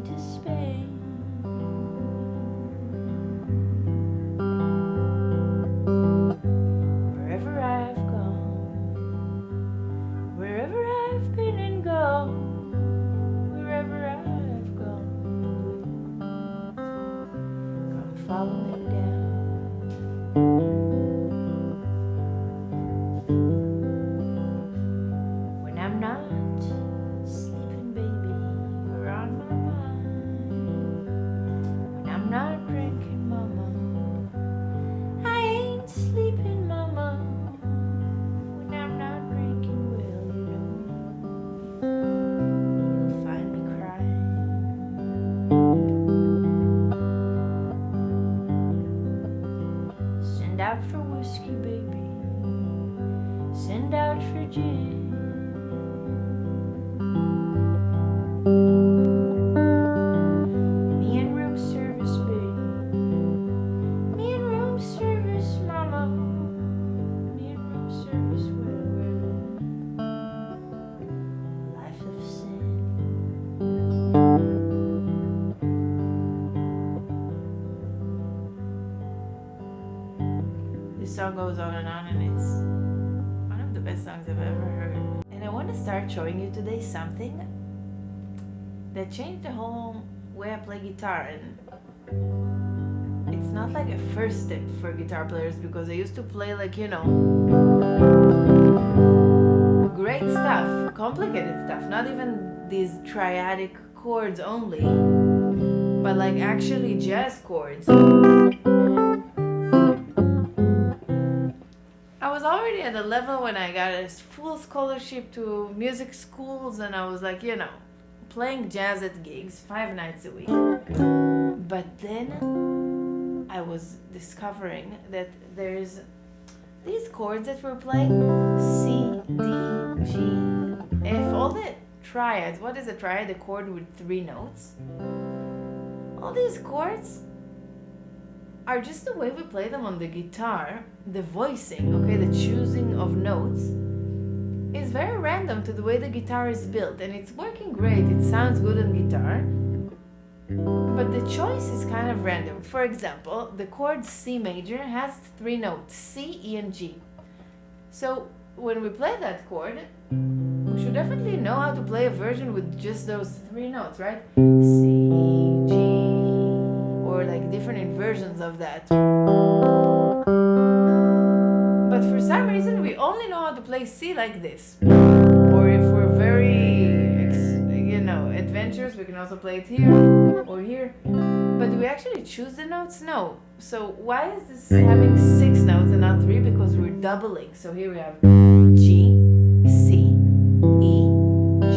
to Spain. Wherever I've gone, wherever I've been and go, wherever I've gone, come follow me down. When I'm not sleeping, baby, you're on my mind. When I'm not drinking, mama, I ain't sleeping, mama. When I'm not drinking, well, you know, you'll find me crying. Send out for whiskey, baby. Send out for gin. Me and room service, baby. Me and room service, mama. Me and room service, well, life of sin. This song goes on, and it's one of the best songs I've ever heard. And I want to start showing you today something that changed the whole way I play guitar. And it's not like a first step for guitar players, because I used to play like, you know, great stuff, complicated stuff, not even these triadic chords only, but like actually jazz chords. I was already at a level when I got a full scholarship to music schools, and I was like, you know, playing jazz at gigs 5 nights a week. But then I was discovering that there's these chords that we're playing, C, D, G, F, all the triads. What is a triad? A chord with 3 notes. All these chords are just the way we play them on the guitar. The voicing, okay, the choosing of notes is very random to the way the guitar is built, and it's working great. It sounds good on guitar, but the choice is kind of random. For example, the chord C major has 3 notes, C, E, and G. So when we play that chord, we should definitely know how to play a version with just those 3 notes, right? C, E, G, or like different inversions of that. But for some reason, we only know how to play C like this. Or if we're very, adventurous, we can also play it here or here. But do we actually choose the notes? No. So why is this having 6 notes and not 3? Because we're doubling. So here we have G, C, E, G,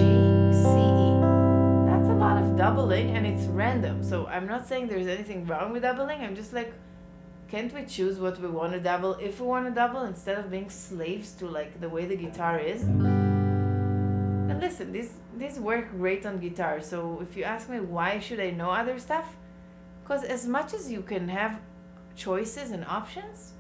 C, E. That's a lot of doubling, and it's random. So I'm not saying there's anything wrong with doubling. I'm just like, can't we choose what we want to double if we want to double, instead of being slaves to like the way the guitar is? And listen, these work great on guitar. So if you ask me why should I know other stuff, because as much as you can have choices and options,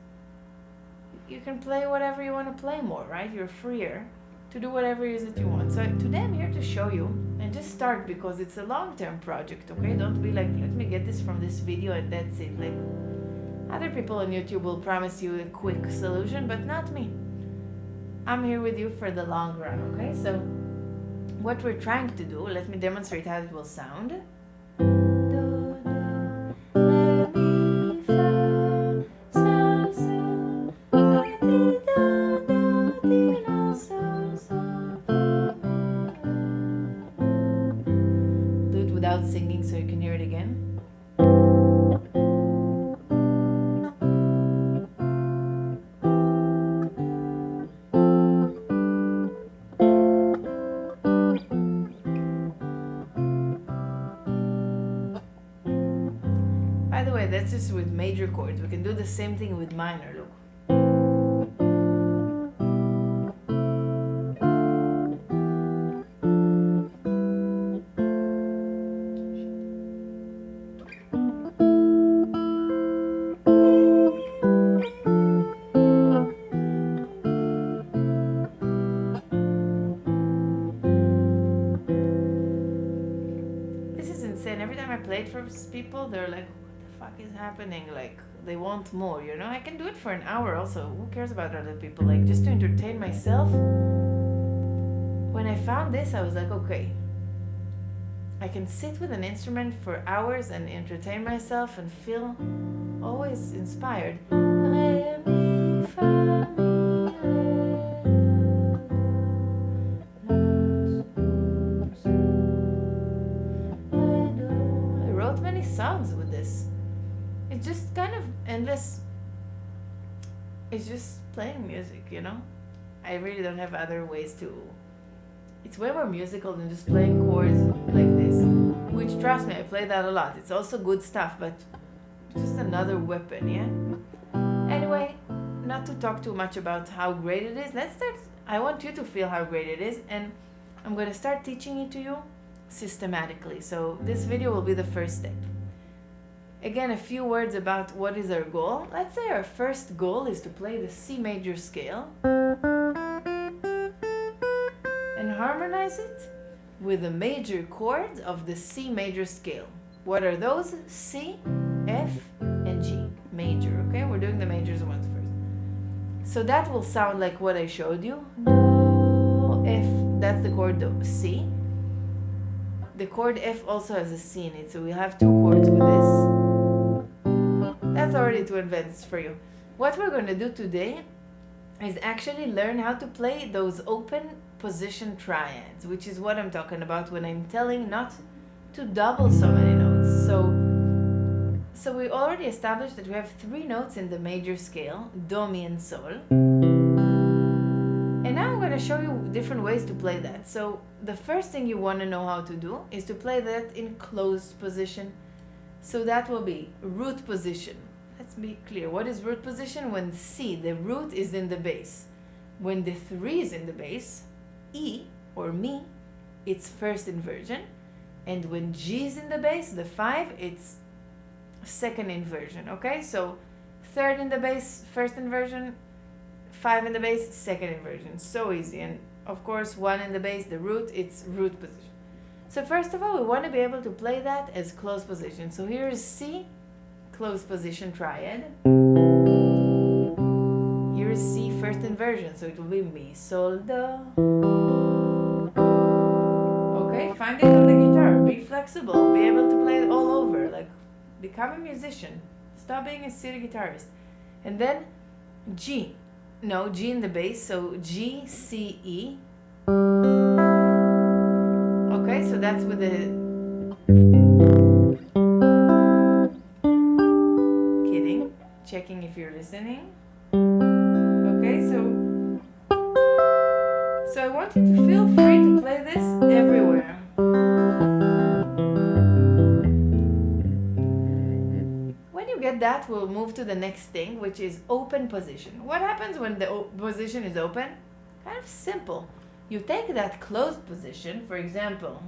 you can play whatever you want to play more, right? You're freer to do whatever it is that you want. So today I'm here to show you, and just start, because it's a long-term project, okay? Don't be like, let me get this from this video and that's it. Like, other people on YouTube will promise you a quick solution, but not me. I'm here with you for the long run, okay? So what we're trying to do, let me demonstrate how it will sound. Do it without singing so you can hear it again. By the way, that's just with major chords. We can do the same thing with minor, look. and every time I play it for people, they're like, what the fuck is happening? Like, they want more, you know? I can do it for an hour also. Who cares about other people? Like, just to entertain myself. When I found this, I was like, okay, I can sit with an instrument for hours and entertain myself and feel always inspired. Re, mi, fa, mi, re, I wrote many songs with this. It's just kind of endless. It's just playing music, you know? I really don't have other ways to... It's way more musical than just playing chords like this. Which, trust me, I play that a lot. It's also good stuff, but just another weapon, yeah? Anyway, not to talk too much about how great it is, let's start... I want you to feel how great it is, and I'm going to start teaching it to you systematically. So this video will be the first step. Again, a few words about what is our goal. Let's say our first goal is to play the C major scale and harmonize it with the major chords of the C major scale. What are those? C, F, and G. Major, okay? We're doing the majors ones first. So that will sound like what I showed you. Do, F, that's the chord do, C. The chord F also has a C in it, so we'll have two chords with this. That's already too advanced for you. What we're going to do today is actually learn how to play those open position triads, which is what I'm talking about when I'm telling not to double so many notes. So we already established that we have 3 notes in the major scale, Do, Mi, and Sol. And now I'm going to show you different ways to play that. So the first thing you want to know how to do is to play that in closed position. So that will be root position. Let's be clear. What is root position? When C, the root, is in the bass. When the 3 is in the bass, E, or Mi, it's first inversion. And when G is in the bass, the 5, it's second inversion. Okay? So 3rd in the bass, first inversion. 5 in the bass, second inversion. So easy. And of course, 1 in the bass, the root, it's root position. So first of all, we want to be able to play that as closed position. So here is C, closed position triad. Here is C, first inversion. So it will be Mi, Sol, Do. Okay, find it on the guitar. Be flexible. Be able to play it all over. Like, become a musician. Stop being a silly guitarist. And then G. No, G in the bass. So G, C, E. Okay, so that's with the... Kidding. Checking if you're listening. Okay, so I want you to feel free to play this everywhere. When you get that, we'll move to the next thing, which is open position. What happens when the position is open? Kind of simple. You take that closed position, for example,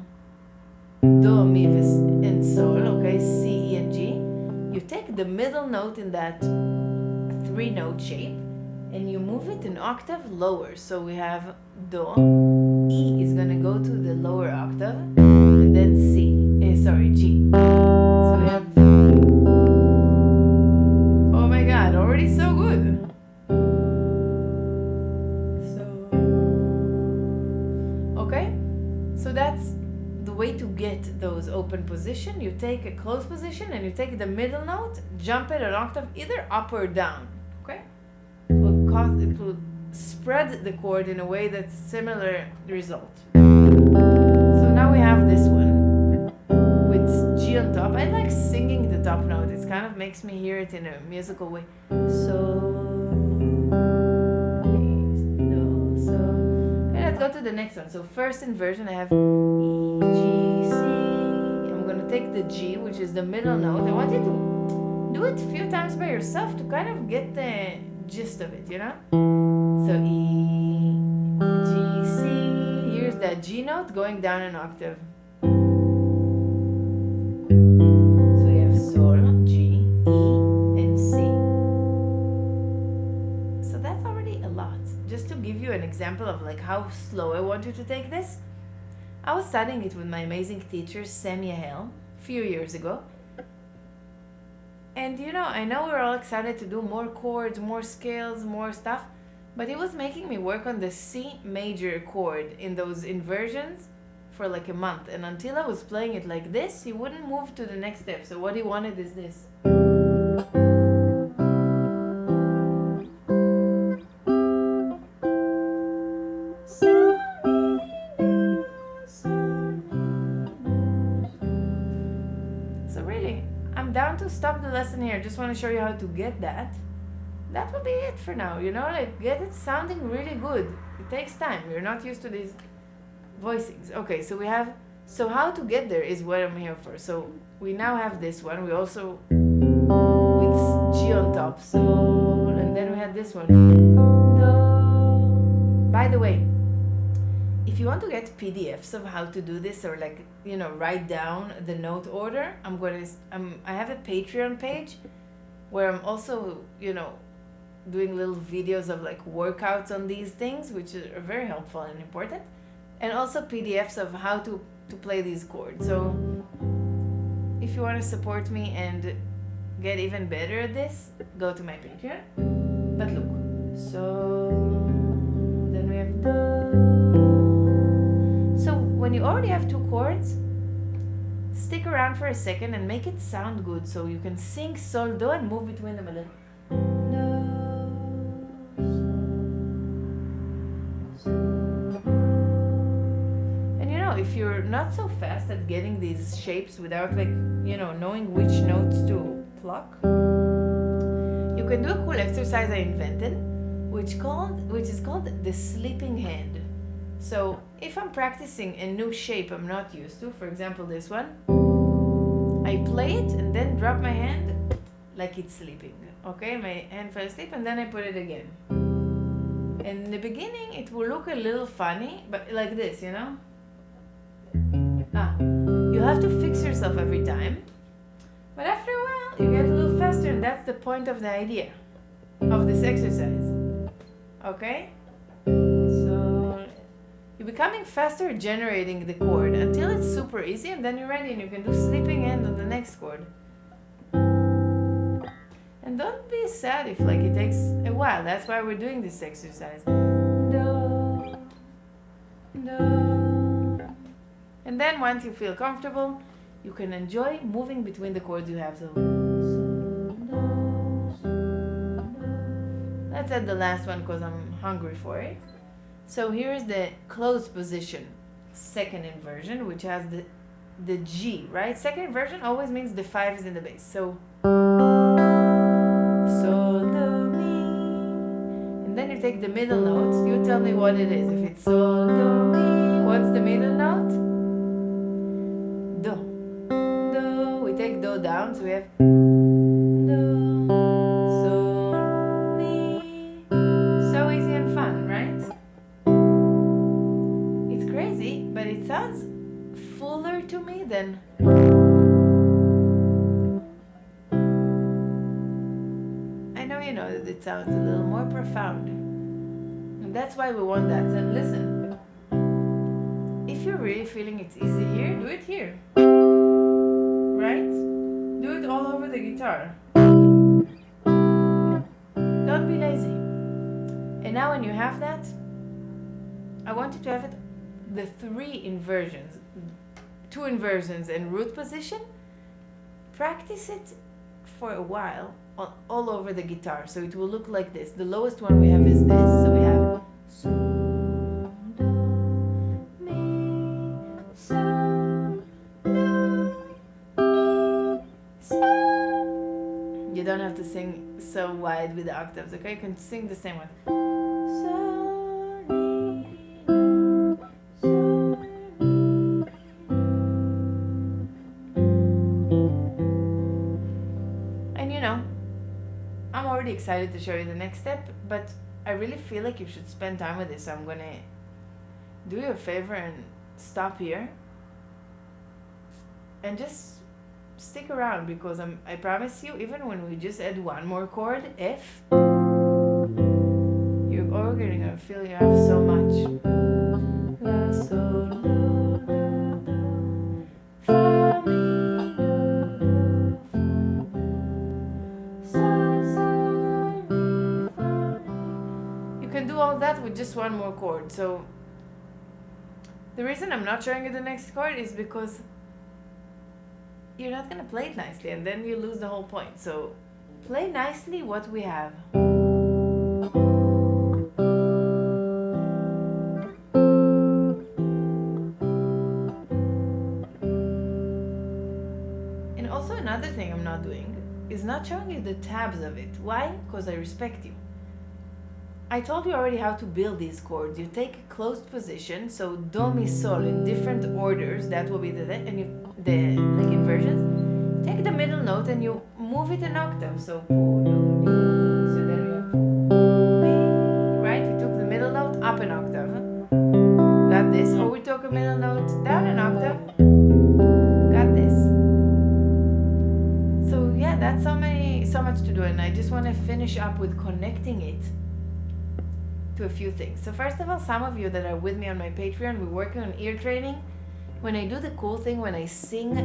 Do, Mi, and Sol, okay, C, E, and G. You take the middle note in that 3-note shape and you move it an octave lower. So we have Do, E is going to go to the lower octave, and then G. So we have... Oh my god, already so good. So that's the way to get those open position. You take a closed position and you take the middle note, jump it an octave, either up or down. Okay? It will spread the chord in a way that's similar result. So now we have this one with G on top. I like singing the top note. It kind of makes me hear it in a musical way. Go to the next one. So first inversion, I have E, G, C. I'm going to take the G, which is the middle note. I want you to do it a few times by yourself to kind of get the gist of it, you know? So E, G, C. Here's that G note going down an octave. So we have Sol, G, E, and C. So that's already a lot. Just to give you an example of like how slow I want you to take this, I was studying it with my amazing teacher, Sam Yahel, a few years ago. And you know, I know we're all excited to do more chords, more scales, more stuff, but he was making me work on the C major chord in those inversions for like a month. And until I was playing it like this, he wouldn't move to the next step. So what he wanted is this. So really, I'm down to stop the lesson here. Just want to show you how to get that. That will be it for now, you know, like get it sounding really good. It takes time. You're not used to these voicings. Okay, so we have, so how to get there is what I'm here for. So we now have this one. We also, with G on top, so, and then we had this one. Do. By the way, if you want to get PDFs of how to do this, or like, you know, write down the note order, I have a Patreon page where I'm also, you know, doing little videos of like workouts on these things, which are very helpful and important, and also PDFs of how to play these chords. So if you want to support me and get even better at this, go to my Patreon. But look, so then we have do. So when you already have two chords, stick around for a second and make it sound good, so you can sing sol do and move between them a little. If you're not so fast at getting these shapes without, like, you know, knowing which notes to pluck, you can do a cool exercise I invented, which is called the sleeping hand. So if I'm practicing a new shape I'm not used to, for example this one, I play it and then drop my hand like it's sleeping. Okay, my hand fell asleep and then I put it again. And in the beginning it will look a little funny, but like this, you know. You have to fix yourself every time, but after a while you get a little faster, and that's the point of the idea of this exercise. Okay? So you're becoming faster at generating the chord until it's super easy, and then you're ready and you can do sleeping hand on the next chord. And don't be sad if like it takes a while. That's why we're doing this exercise. Do, do. And then once you feel comfortable, you can enjoy moving between the chords you have. So let's add the last one because I'm hungry for it. So here's the closed position, second inversion, which has the G, right? Second inversion always means the 5 is in the bass. So sol, do, mi. And then you take the middle note. You tell me what it is. If it's sol, do, mi, what's the middle note? Do. Do. We take do down, so we have do, sol, mi. So easy and fun, right? It's crazy, but it sounds fuller to me than. I know you know that it sounds a little more profound. And that's why we want that. So listen. If you're really feeling it's easy here, do it here. Right? Do it all over the guitar. Don't be lazy. And now when you have that, I want you to have it the 3 inversions, 2 inversions and root position. Practice it for a while all over the guitar, so it will look like this. The lowest one we have is this, so we have sol, do, mi, sol, do, mi, sol. You don't have to sing so wide with the octaves, okay? You can sing the same one. Sol, mi, do, sol, mi. And you know, I'm already excited to show you the next step, but I really feel like you should spend time with this. So I'm gonna do you a favor and stop here and just stick around, because I promise you, even when we just add one more chord, F, you're already gonna feel you have so much. La, sol, do, do, do, fa, mi, with just one more chord. So the reason I'm not showing you the next chord is because you're not gonna play it nicely, and then you lose the whole point. So play nicely what we have. And also another thing I'm not doing is not showing you the tabs of it. Why? Because I respect you. I told you already how to build these chords. You take a closed position, so do, mi, sol in different orders. That will be the like inversions. Take the middle note and you move it an octave. So then we have right. We took the middle note up an octave. Got this. Or we took a middle note down an octave. Got this. So yeah, that's so much to do, and I just want to finish up with connecting it to a few things. So first of all, some of you that are with me on my Patreon, we're working on ear training. When I do the cool thing, when I sing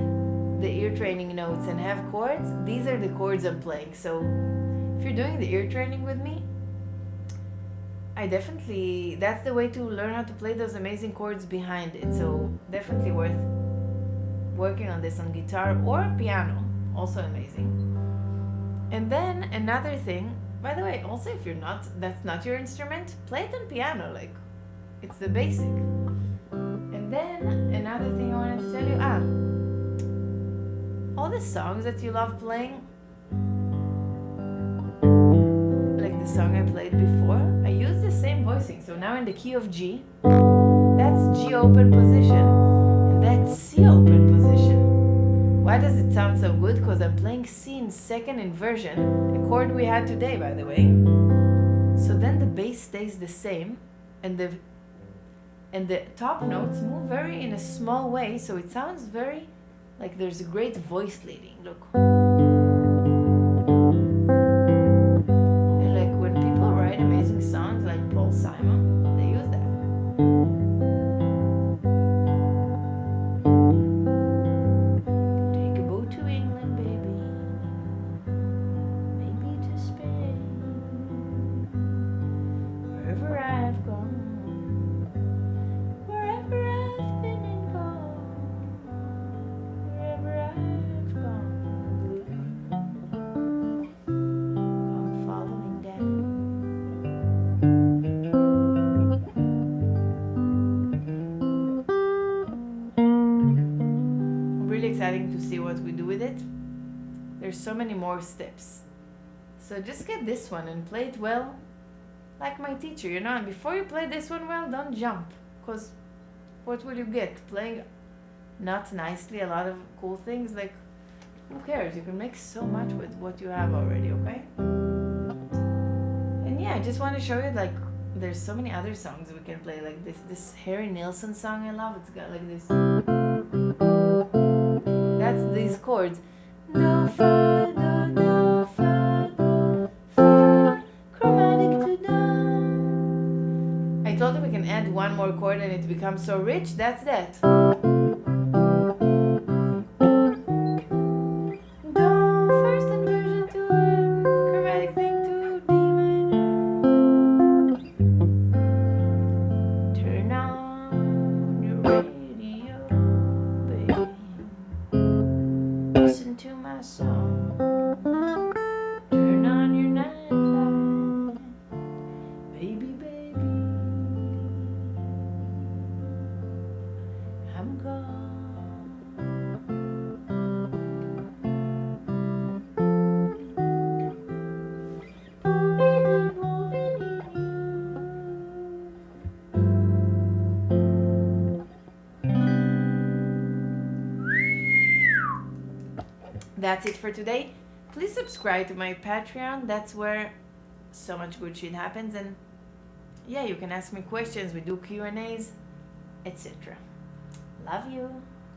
the ear training notes and have chords, these are the chords I'm playing. So if you're doing the ear training with me, that's the way to learn how to play those amazing chords behind it. So definitely worth working on this on guitar or piano, also amazing. And then another thing, by the way, also if that's not your instrument, play it on piano, like it's the basic. And then another thing I wanted to tell you, all the songs that you love playing, like the song I played before, I use the same voicing. So now in the key of G, that's G open position, and that's C open position. Why does it sound so good? Because I'm playing C in second inversion, a chord we had today, by the way. So then the bass stays the same, and the top notes move very in a small way, so it sounds very like there's a great voice leading. Look. And like when people write amazing songs like Paul Simon, they use that. Exciting to see what we do with it. There's so many more steps. So just get this one and play it well, like my teacher, before you play this one well, don't jump, because what will you get? Playing not nicely a lot of cool things, like who cares? You can make so much with what you have already, okay? And yeah, I just want to show you, like, there's so many other songs we can play, like this Harry Nilsson song I love. It's got like this. That's these chords. Do, fa, do, do, fa, do, fa, chromatic to do. I told you we can add one more chord and it becomes so rich. That's that. That's it for today. Please subscribe to my Patreon. That's where so much good shit happens. And yeah, you can ask me questions. We do Q&As, etc. Love you.